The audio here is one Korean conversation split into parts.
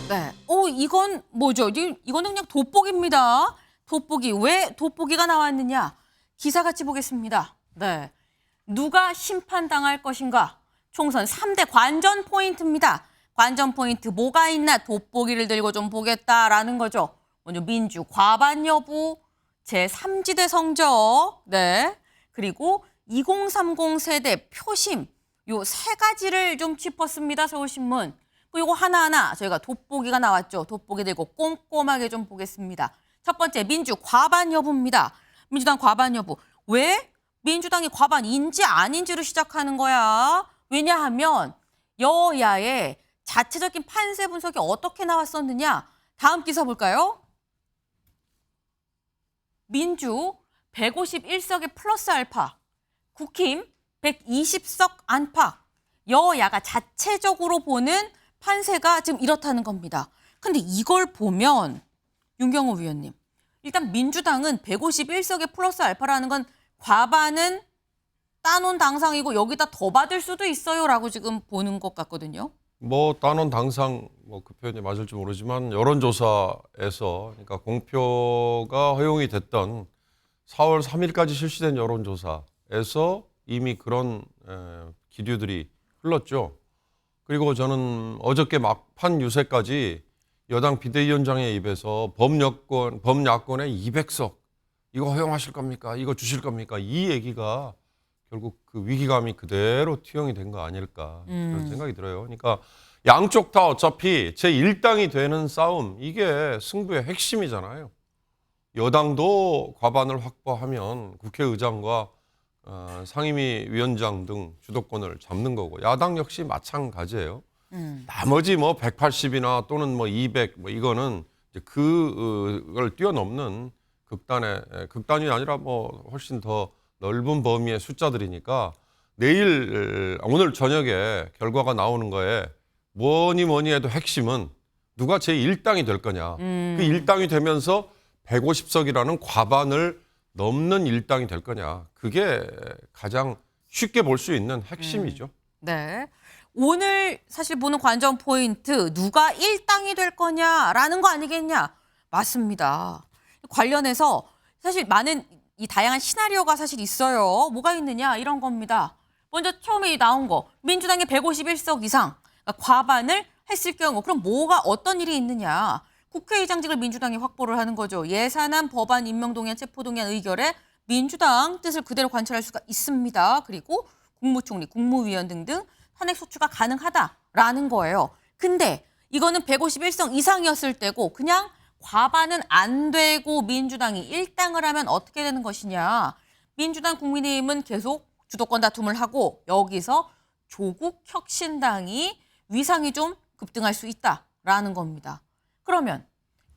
네. 이건 뭐죠? 이거는 그냥 돋보기입니다. 돋보기. 왜 돋보기가 나왔느냐? 기사 같이 보겠습니다. 네. 누가 심판당할 것인가? 총선 3대 관전 포인트입니다. 관전 포인트 뭐가 있나? 돋보기를 들고 좀 보겠다라는 거죠. 먼저 민주 과반 여부, 제3지대 성적, 네. 그리고 2030 세대 표심, 요 세 가지를 좀 짚었습니다. 서울신문. 요거 하나하나 저희가 돋보기가 나왔죠. 돋보기 들고 꼼꼼하게 좀 보겠습니다. 첫 번째, 민주 과반 여부입니다. 민주당 과반 여부. 왜 민주당이 과반인지 아닌지로 시작하는 거야. 왜냐하면 여야의 자체적인 판세 분석이 어떻게 나왔었느냐. 다음 기사 볼까요? 민주 151석의 플러스 알파, 국힘 120석 안팎, 여야가 자체적으로 보는 판세가 지금 이렇다는 겁니다. 근데 이걸 보면 윤경호 위원님, 일단 민주당은 151석의 플러스 알파라는 건 과반은 따놓은 당상이고 여기다 더 받을 수도 있어요라고 지금 보는 것 같거든요. 뭐 따놓은 당상 그 표현이 맞을지 모르지만 여론조사에서 그러니까 공표가 허용이 됐던 4월 3일까지 실시된 여론조사에서 이미 그런 기류들이 흘렀죠. 그리고 저는 어저께 막판 유세까지 여당 비대위원장의 입에서 범야권의 200석 이거 허용하실 겁니까? 이거 주실 겁니까? 이 얘기가 결국 그 위기감이 그대로 투영이 된 거 아닐까 그런 생각이 들어요. 그러니까 양쪽 다 어차피 제1당이 되는 싸움 이게 승부의 핵심이잖아요. 여당도 과반을 확보하면 국회의장과 상임위 위원장 등 주도권을 잡는 거고 야당 역시 마찬가지예요. 나머지 180이나 또는 200 이거는 이제 그걸 뛰어넘는 극단이 아니라 훨씬 더 넓은 범위의 숫자들이니까 오늘 저녁에 결과가 나오는 거에 뭐니 해도 핵심은 누가 제1당이 될 거냐. 그 1당이 되면서 150석이라는 과반을 넘는 1당이 될 거냐. 그게 가장 쉽게 볼 수 있는 핵심이죠. 네. 오늘 사실 보는 관전 포인트 누가 1당이 될 거냐라는 거 아니겠냐. 맞습니다. 관련해서 사실 많은 이 다양한 시나리오가 사실 있어요. 뭐가 있느냐 이런 겁니다. 먼저 처음에 나온 거 민주당이 151석 이상 그러니까 과반을 했을 경우 그럼 어떤 일이 있느냐. 국회의장직을 민주당이 확보를 하는 거죠. 예산안, 법안, 임명동의안, 체포동의안 의결에 민주당 뜻을 그대로 관철할 수가 있습니다. 그리고 국무총리, 국무위원 등등 탄핵소추가 가능하다라는 거예요. 근데 이거는 151석 이상이었을 때고 그냥 과반은 안 되고 민주당이 1당을 하면 어떻게 되는 것이냐. 민주당, 국민의힘은 계속 주도권 다툼을 하고 여기서 조국 혁신당이 위상이 좀 급등할 수 있다라는 겁니다. 그러면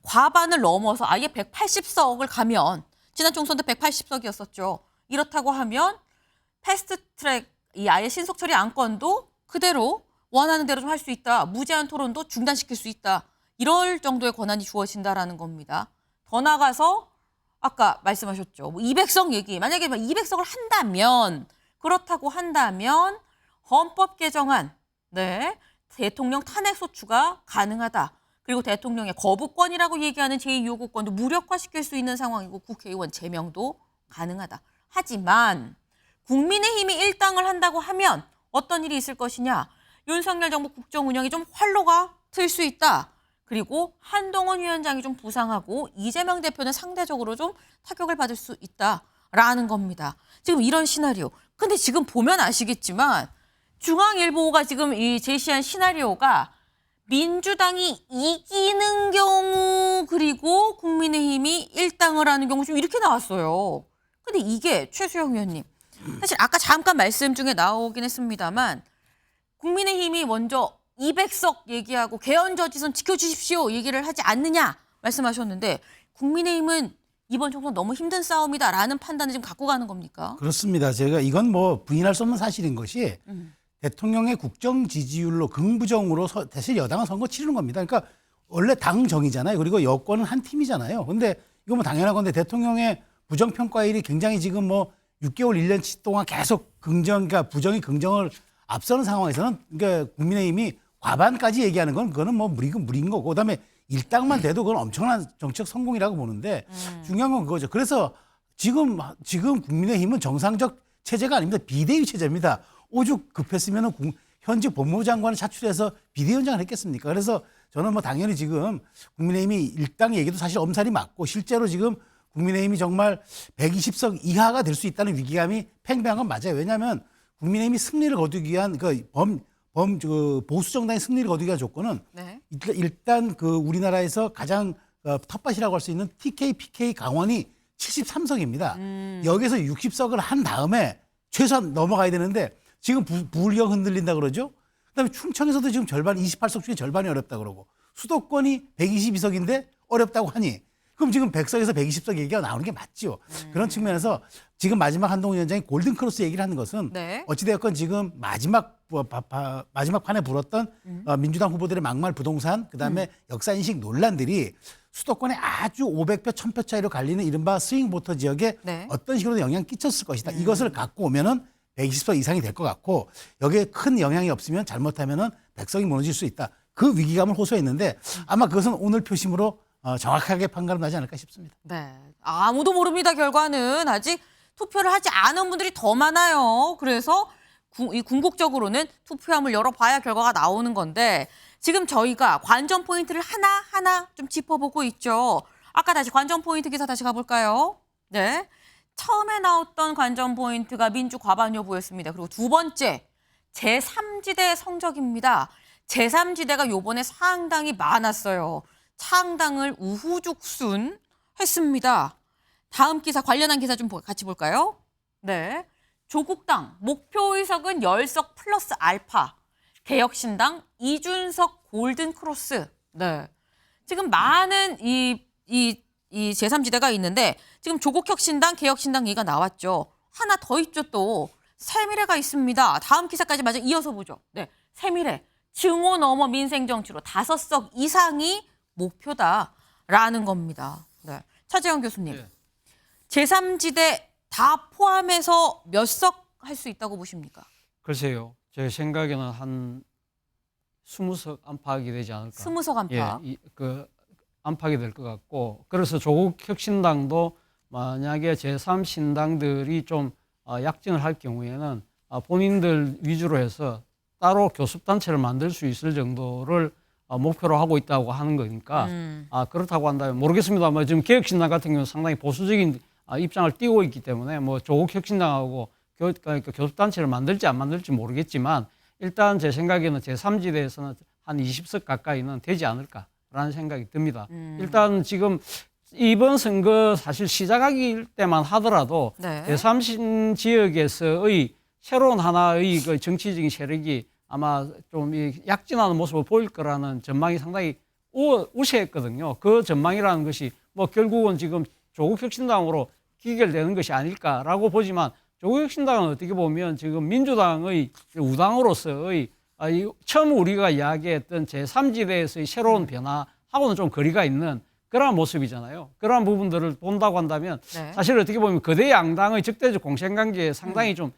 과반을 넘어서 아예 180석을 가면 지난 총선 때 180석이었었죠. 이렇다고 하면 패스트트랙 이 아예 신속 처리 안건도 그대로 원하는 대로 좀 할 수 있다. 무제한 토론도 중단시킬 수 있다. 이럴 정도의 권한이 주어진다라는 겁니다. 더 나가서 아까 말씀하셨죠. 200석 얘기. 만약에 200석을 한다면 그렇다고 한다면 헌법 개정안, 네, 대통령 탄핵 소추가 가능하다. 그리고 대통령의 거부권이라고 얘기하는 제2요구권도 무력화시킬 수 있는 상황이고 국회의원 제명도 가능하다. 하지만 국민의힘이 1당을 한다고 하면 어떤 일이 있을 것이냐. 윤석열 정부 국정 운영이 좀 활로가 틀 수 있다. 그리고 한동훈 위원장이 좀 부상하고 이재명 대표는 상대적으로 좀 타격을 받을 수 있다라는 겁니다. 지금 이런 시나리오. 근데 지금 보면 아시겠지만 중앙일보가 지금 이 제시한 시나리오가 민주당이 이기는 경우 그리고 국민의힘이 1당을 하는 경우 좀 이렇게 나왔어요. 근데 이게 최수영 의원님 사실 아까 잠깐 말씀 중에 나오긴 했습니다만 국민의힘이 먼저 200석 얘기하고 개헌 저지선 지켜주십시오 얘기를 하지 않느냐 말씀하셨는데 국민의힘은 이번 총선 너무 힘든 싸움이다라는 판단을 지금 갖고 가는 겁니까? 그렇습니다. 제가 이건 부인할 수 없는 사실인 것이 대통령의 국정 지지율로 긍부정으로 사실 여당은 선거 치르는 겁니다. 그러니까 원래 당정이잖아요. 그리고 여권은 한 팀이잖아요. 근데 이거 당연한 건데 대통령의 부정평가율이 굉장히 지금 6개월, 1년치 동안 계속 그러니까 부정이 긍정을 앞서는 상황에서는 그러니까 국민의힘이 과반까지 얘기하는 건 그거는 뭐 무리인 거고 그다음에 일당만 돼도 그건 엄청난 정책 성공이라고 보는데 중요한 건 그거죠. 그래서 지금 국민의힘은 정상적 체제가 아닙니다. 비대위 체제입니다. 오죽 급했으면 현재 법무부 장관을 차출해서 비대위원장을 했겠습니까? 그래서 저는 뭐 당연히 지금 국민의힘이 일당 얘기도 사실 엄살이 맞고 실제로 지금 국민의힘이 정말 120석 이하가 될 수 있다는 위기감이 팽배한 건 맞아요. 왜냐하면 국민의힘이 승리를 거두기 위한 보수 정당의 승리를 거두기 위한 조건은 네. 일단 그 우리나라에서 가장 텃밭이라고 할 수 있는 TK, PK 강원이 73석입니다. 여기서 60석을 한 다음에 최소한 넘어가야 되는데 지금 부울경 흔들린다 그러죠. 그다음에 충청에서도 지금 절반 28석 중에 절반이 어렵다 그러고 수도권이 122석인데 어렵다고 하니 그럼 지금 100석에서 120석 얘기가 나오는 게 맞죠. 그런 측면에서 지금 마지막 한동훈 위원장이 골든크로스 얘기를 하는 것은 네. 어찌되었건 지금 마지막 판에 불었던 민주당 후보들의 막말 부동산 그다음에 역사인식 논란들이 수도권에 아주 500표, 1000표 차이로 갈리는 이른바 스윙보터 지역에 네. 어떤 식으로 영향을 끼쳤을 것이다. 이것을 갖고 오면은 120석 이상이 될 것 같고 여기에 큰 영향이 없으면 잘못하면은 100석이 무너질 수 있다. 그 위기감을 호소했는데 아마 그것은 오늘 표심으로 정확하게 판가름 나지 않을까 싶습니다. 네. 아무도 모릅니다. 결과는 아직 투표를 하지 않은 분들이 더 많아요. 그래서 이 궁극적으로는 투표함을 열어봐야 결과가 나오는 건데 지금 저희가 관전 포인트를 하나하나 좀 짚어보고 있죠. 아까 다시 관전 포인트 기사 다시 가볼까요? 네. 처음에 나왔던 관전 포인트가 민주 과반 여부였습니다. 그리고 두 번째, 제3지대 성적입니다. 제3지대가 요번에 상당히 많았어요. 창당을 우후죽순했습니다. 다음 기사 관련한 기사 좀 같이 볼까요? 네. 조국당 목표 의석은 10석 플러스 알파. 개혁신당 이준석 골든크로스. 네. 지금 많은 이 제3지대가 있는데 지금 조국혁신당, 개혁신당 얘기가 나왔죠. 하나 더 있죠 또. 새미래가 있습니다. 다음 기사까지 마저 이어서 보죠. 네. 새미래. 증오 넘어 민생정치로 5석 이상이 목표다라는 겁니다. 네. 차재현 교수님. 네. 제3지대 다 포함해서 몇 석 할 수 있다고 보십니까? 글쎄요. 제 생각에는 한 20석 안팎이 되지 않을까. 20석 안팎. 예, 그 안팎이 될 것 같고 그래서 조국 혁신당도 만약에 제3신당들이 좀 약진을 할 경우에는 본인들 위주로 해서 따로 교섭단체를 만들 수 있을 정도를 목표로 하고 있다고 하는 거니까 그렇다고 한다면 모르겠습니다만 지금 개혁신당 같은 경우는 상당히 보수적인 입장을 띄고 있기 때문에 뭐 조국 혁신당하고 그러니까 교섭단체를 만들지 안 만들지 모르겠지만 일단 제 생각에는 제3지대에서는 한 20석 가까이는 되지 않을까라는 생각이 듭니다. 일단 지금 이번 선거 사실 시작하기 때만 하더라도 네. 제3신 지역에서의 새로운 하나의 그 정치적인 세력이 아마 좀 약진하는 모습을 보일 거라는 전망이 상당히 우세했거든요. 그 전망이라는 것이 뭐 결국은 지금 조국혁신당으로 기결되는 것이 아닐까라고 보지만 조국혁신당은 어떻게 보면 지금 민주당의 우당으로서의 처음 우리가 이야기했던 제3지대에서의 새로운 변화하고는 좀 거리가 있는 그러한 모습이잖아요. 그러한 부분들을 본다고 한다면 네. 사실 어떻게 보면 거대 양당의 적대적 공생관계에 상당히 좀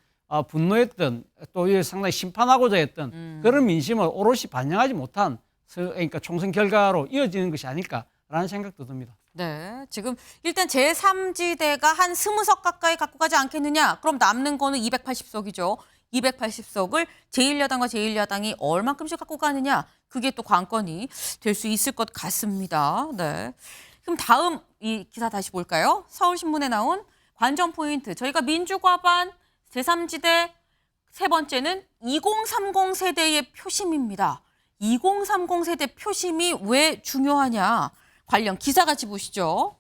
분노했던 또 상당히 심판하고자 했던 그런 민심을 오롯이 반영하지 못한 그러니까 총선 결과로 이어지는 것이 아닐까라는 생각도 듭니다. 네. 지금 일단 제3지대가 한 20석 가까이 갖고 가지 않겠느냐? 그럼 남는 거는 280석이죠. 280석을 제1야당과 제1야당이 얼만큼씩 갖고 가느냐? 그게 또 관건이 될 수 있을 것 같습니다. 네. 그럼 다음 이 기사 다시 볼까요? 서울신문에 나온 관전 포인트. 저희가 민주과반 제3지대 세 번째는 2030 세대의 표심입니다. 2030 세대 표심이 왜 중요하냐? 관련 기사 같이 보시죠.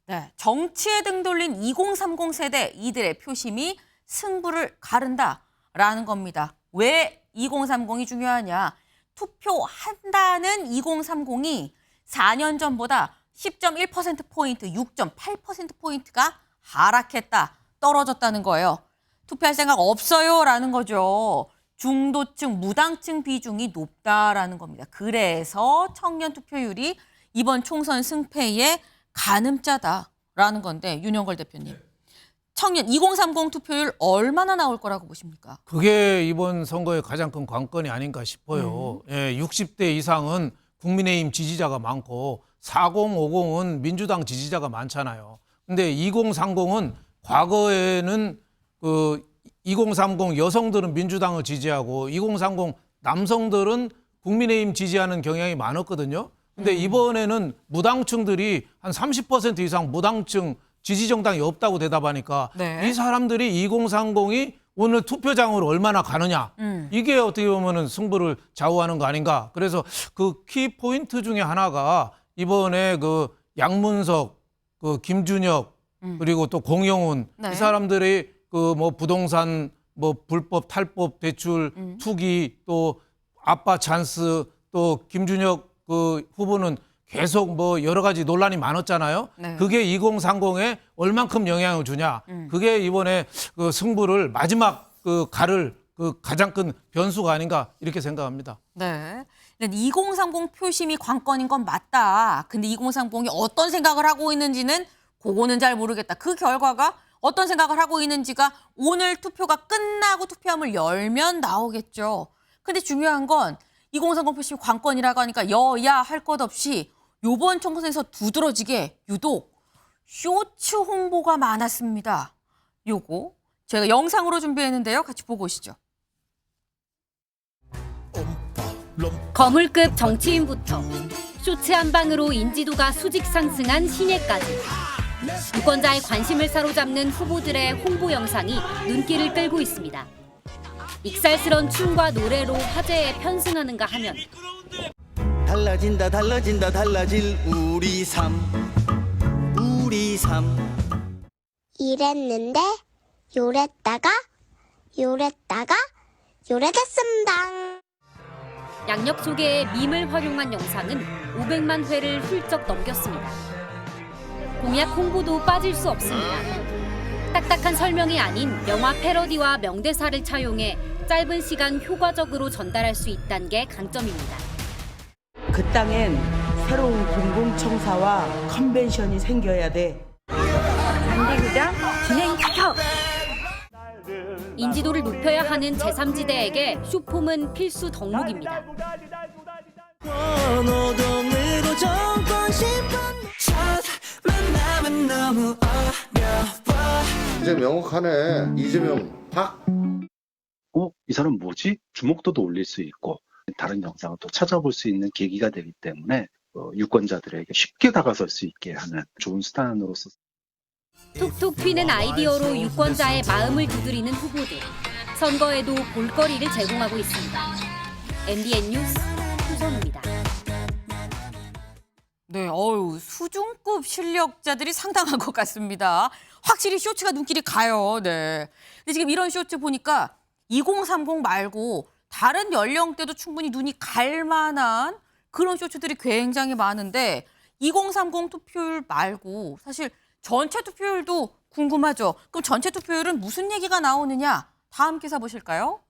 네, 정치에 등돌린 2030 세대 이들의 표심이 승부를 가른다라는 겁니다. 왜 2030이 중요하냐? 투표한다는 2030이 4년 전보다 10.1%포인트, 6.8%포인트가 하락했다, 떨어졌다는 거예요. 투표할 생각 없어요라는 거죠. 중도층, 무당층 비중이 높다라는 겁니다. 그래서 청년 투표율이 이번 총선 승패에 가늠자다라는 건데 윤영걸 대표님. 청년 2030 투표율 얼마나 나올 거라고 보십니까? 그게 이번 선거의 가장 큰 관건이 아닌가 싶어요. 예, 60대 이상은 국민의힘 지지자가 많고 4050은 민주당 지지자가 많잖아요. 근데 2030은 과거에는 그 2030 여성들은 민주당을 지지하고 2030 남성들은 국민의힘 지지하는 경향이 많았거든요. 근데 이번에는 무당층들이 한 30% 이상 무당층 지지 정당이 없다고 대답하니까 네. 이 사람들이 2030이 오늘 투표장으로 얼마나 가느냐 이게 어떻게 보면은 승부를 좌우하는 거 아닌가. 그래서 그 키 포인트 중에 하나가 이번에 그 양문석, 그 김준혁 그리고 또 공영훈 네. 이 사람들이 그 뭐 부동산 뭐 불법 탈법 대출 투기 또 아빠 찬스 또 김준혁 그 후보는 계속 뭐 여러 가지 논란이 많았잖아요. 네. 그게 2030에 얼만큼 영향을 주냐. 그게 이번에 그 승부를 마지막 그 가를 그 가장 큰 변수가 아닌가 이렇게 생각합니다. 네. 2030 표심이 관건인 건 맞다. 근데 2030이 어떤 생각을 하고 있는지는 그거는 잘 모르겠다. 그 결과가 어떤 생각을 하고 있는지가 오늘 투표가 끝나고 투표함을 열면 나오겠죠. 근데 중요한 건 2030 표심이 관건이라고 하니까 여야 할 것 없이 요번 총선에서 두드러지게 유독 쇼츠 홍보가 많았습니다. 요거 제가 영상으로 준비했는데요. 같이 보고 오시죠. 거물급 정치인부터 쇼츠 한 방으로 인지도가 수직 상승한 신예까지 유권자의 관심을 사로잡는 후보들의 홍보 영상이 눈길을 끌고 있습니다. 익살스런 춤과 노래로 화제에 편승하는가 하면 달라진다 달라진다 달라질 우리 삶 우리 삶 이랬는데 요랬다가 요래됐습니다. 양력 소개에 밈을 활용한 영상은 500만 회를 훌쩍 넘겼습니다. 공약 홍보도 빠질 수 없습니다. 딱딱한 설명이 아닌 영화 패러디와 명대사를 차용해 짧은 시간 효과적으로 전달할 수 있다는 게 강점입니다. 그 땅엔 새로운 공공청사와 컨벤션이 생겨야 돼. 잔디구장 진행시켜. 인지도를 높여야 하는 제3지대에게 쇼폼은 필수 덕목입니다. 원호동으로 정권 심판 첫 만남은 너무 어려워 이제 명확하네. 이재명 박. 이 사람 뭐지? 주목도도 올릴 수 있고 다른 영상을 또 찾아볼 수 있는 계기가 되기 때문에 유권자들에게 쉽게 다가설 수 있게 하는 좋은 수단으로서 툭툭 튀는 아이디어로 유권자의 마음을 두드리는 후보들. 선거에도 볼거리를 제공하고 있습니다. MBN 뉴스 수선우입니다. 네, 수준급 실력자들이 상당한 것 같습니다. 확실히 쇼츠가 눈길이 가요. 네. 근데 지금 이런 쇼츠 보니까 2030 말고 다른 연령대도 충분히 눈이 갈 만한 그런 쇼츠들이 굉장히 많은데 2030 투표율 말고 사실 전체 투표율도 궁금하죠. 그럼 전체 투표율은 무슨 얘기가 나오느냐? 다음 기사 보실까요?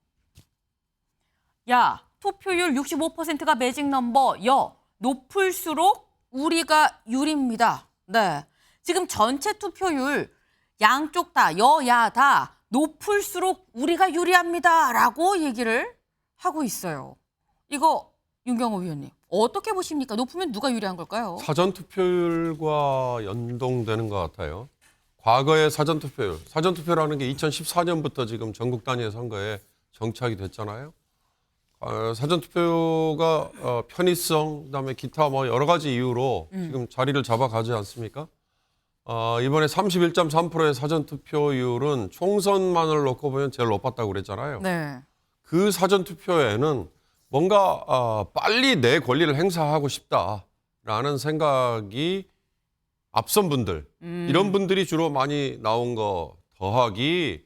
야, 투표율 65%가 매직 넘버. 높을수록 우리가 유리입니다. 네. 지금 전체 투표율 양쪽 다 여야 다 높을수록 우리가 유리합니다. 라고 얘기를 하고 있어요. 이거 윤경호 위원님 어떻게 보십니까? 높으면 누가 유리한 걸까요? 사전투표율과 연동되는 것 같아요. 과거의 사전투표라는 게 2014년부터 지금 전국 단위의 선거에 정착이 됐잖아요. 사전투표가 편의성, 그다음에 기타 뭐 여러 가지 이유로 지금 자리를 잡아가지 않습니까? 이번에 31.3%의 사전투표율은 총선만을 놓고 보면 제일 높았다고 그랬잖아요. 네. 그 사전투표에는 뭔가 빨리 내 권리를 행사하고 싶다라는 생각이 앞선 분들, 이런 분들이 주로 많이 나온 거 더하기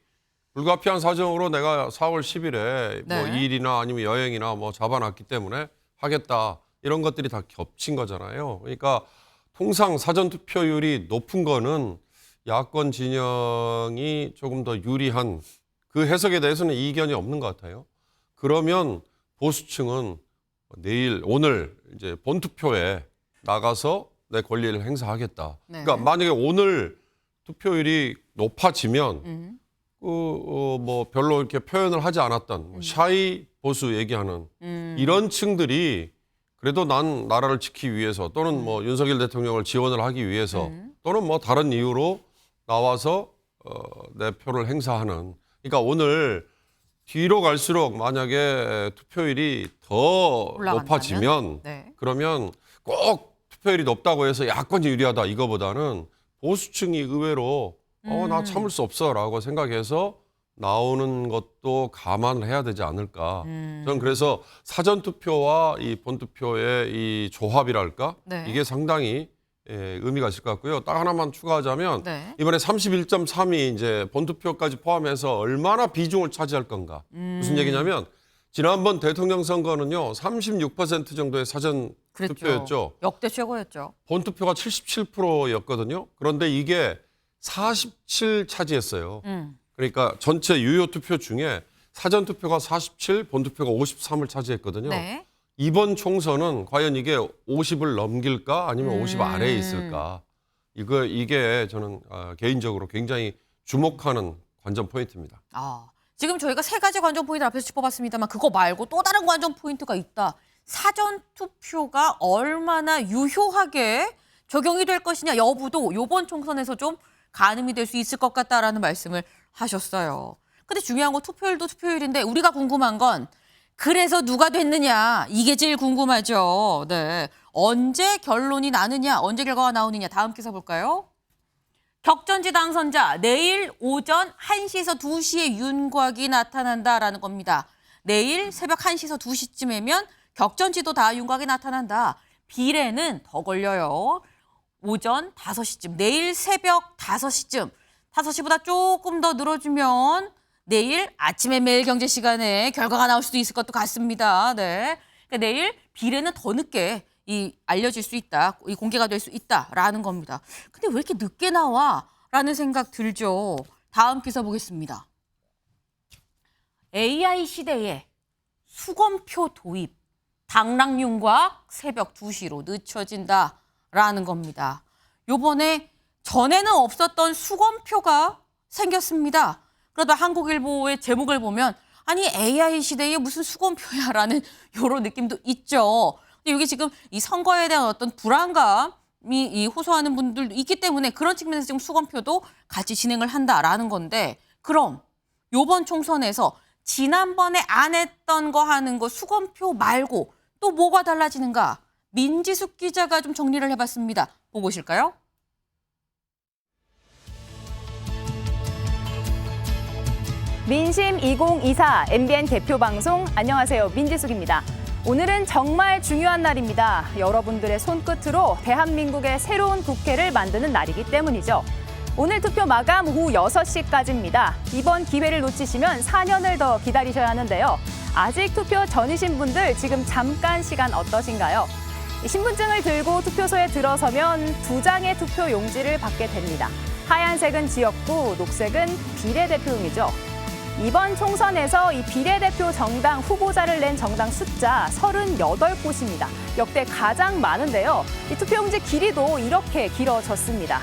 불가피한 사정으로 내가 4월 10일에 뭐 네. 일이나 아니면 여행이나 뭐 잡아놨기 때문에 하겠다 이런 것들이 다 겹친 거잖아요. 그러니까 통상 사전투표율이 높은 거는 야권 진영이 조금 더 유리한 그 해석에 대해서는 이견이 없는 것 같아요. 그러면 보수층은 오늘 이제 본투표에 나가서 내 권리를 행사하겠다. 네. 그러니까 만약에 오늘 투표율이 높아지면 뭐 별로 이렇게 표현을 하지 않았던 뭐 샤이 보수 얘기하는 이런 층들이 그래도 난 나라를 지키기 위해서 또는 뭐 윤석열 대통령을 지원을 하기 위해서 또는 뭐 다른 이유로 나와서 내 표를 행사하는. 그러니까 오늘 뒤로 갈수록 만약에 투표율이 더 올라간다면? 높아지면 네. 그러면 꼭 투표율이 높다고 해서 야권이 유리하다 이거보다는 보수층이 의외로 나 참을 수 없어라고 생각해서 나오는 것도 감안을 해야 되지 않을까. 저는 그래서 사전 투표와 이 본투표의 이 조합이랄까 네. 이게 상당히 의미가 있을 것 같고요. 딱 하나만 추가하자면 네. 이번에 31.3이 이제 본투표까지 포함해서 얼마나 비중을 차지할 건가. 무슨 얘기냐면 지난번 대통령 선거는요 36% 정도의 사전 그랬죠. 투표였죠. 역대 최고였죠. 본투표가 77%였거든요. 그런데 이게 47 차지했어요. 그러니까 전체 유효 투표 중에 사전 투표가 47, 본투표가 53을 차지했거든요. 네. 이번 총선은 과연 이게 50을 넘길까 아니면 50 아래에 있을까? 이게 저는 개인적으로 굉장히 주목하는 관전 포인트입니다. 지금 저희가 세 가지 관전 포인트 앞에서 짚어봤습니다만 그거 말고 또 다른 관전 포인트가 있다. 사전 투표가 얼마나 유효하게 적용이 될 것이냐 여부도 이번 총선에서 좀 가늠이 될 수 있을 것 같다라는 말씀을 하셨어요. 근데 중요한 건 투표율도 투표율인데 우리가 궁금한 건 그래서 누가 됐느냐 이게 제일 궁금하죠. 네. 언제 결론이 나느냐 언제 결과가 나오느냐 다음 기사 볼까요? 격전지 당선자 내일 오전 1시에서 2시에 윤곽이 나타난다라는 겁니다. 내일 새벽 1시에서 2시쯤이면 격전지도 다 윤곽이 나타난다. 비례는 더 걸려요. 오전 5시쯤, 내일 새벽 5시쯤, 5시보다 조금 더 늘어지면 내일 아침에 매일경제 시간에 결과가 나올 수도 있을 것도 같습니다. 네. 그러니까 내일 비례는 더 늦게 알려질 수 있다, 공개가 될 수 있다라는 겁니다. 근데 왜 이렇게 늦게 나와? 라는 생각 들죠. 다음 기사 보겠습니다. AI 시대에 수검표 도입, 당락윤곽 새벽 2시로 늦춰진다라는 겁니다. 요번에 전에는 없었던 수검표가 생겼습니다. 그러다 한국일보의 제목을 보면 아니 AI 시대에 무슨 수검표야라는 이런 느낌도 있죠. 근데 이게 지금 이 선거에 대한 어떤 불안감이 호소하는 분들도 있기 때문에 그런 측면에서 지금 수검표도 같이 진행을 한다라는 건데 그럼 요번 총선에서 지난번에 안 했던 거 하는 거 수검표 말고 또 뭐가 달라지는가? 민지숙 기자가 좀 정리를 해봤습니다. 보고 오실까요? 민심 2024 MBN 개표 방송 안녕하세요. 민지숙입니다. 오늘은 정말 중요한 날입니다. 여러분들의 손끝으로 대한민국의 새로운 국회를 만드는 날이기 때문이죠. 오늘 투표 마감 오후 6시까지입니다. 이번 기회를 놓치시면 4년을 더 기다리셔야 하는데요. 아직 투표 전이신 분들 지금 잠깐 시간 어떠신가요? 신분증을 들고 투표소에 들어서면 2장의 투표 용지를 받게 됩니다. 하얀색은 지역구, 녹색은 비례대표용이죠. 이번 총선에서 이 비례대표 정당 후보자를 낸 정당 숫자 38곳입니다. 역대 가장 많은데요. 이 투표용지 길이도 이렇게 길어졌습니다.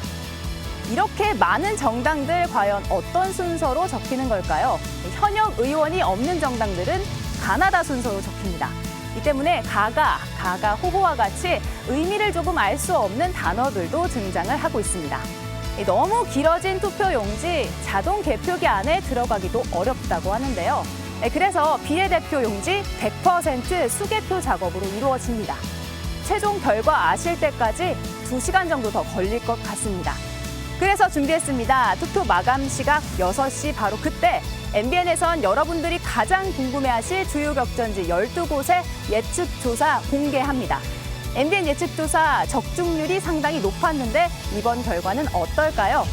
이렇게 많은 정당들 과연 어떤 순서로 적히는 걸까요? 현역 의원이 없는 정당들은 가나다 순서로 적힙니다. 이 때문에 가가 후보와 같이 의미를 조금 알 수 없는 단어들도 등장을 하고 있습니다. 너무 길어진 투표용지 자동 개표기 안에 들어가기도 어렵다고 하는데요. 그래서 비례대표 용지 100% 수개표 작업으로 이루어집니다. 최종 결과 아실 때까지 2시간 정도 더 걸릴 것 같습니다. 그래서 준비했습니다. 투표 마감 시각 6시 바로 그때 MBN에선 여러분들이 가장 궁금해하실 주요 격전지 12곳의 예측조사 공개합니다. MBN 예측조사 적중률이 상당히 높았는데 이번 결과는 어떨까요?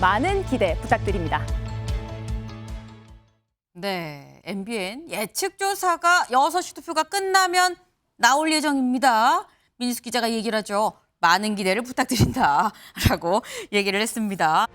많은 기대 부탁드립니다. 네, MBN 예측조사가 6시 투표가 끝나면 나올 예정입니다. 민지숙 기자가 얘기를 하죠. 많은 기대를 부탁드린다라고 얘기를 했습니다.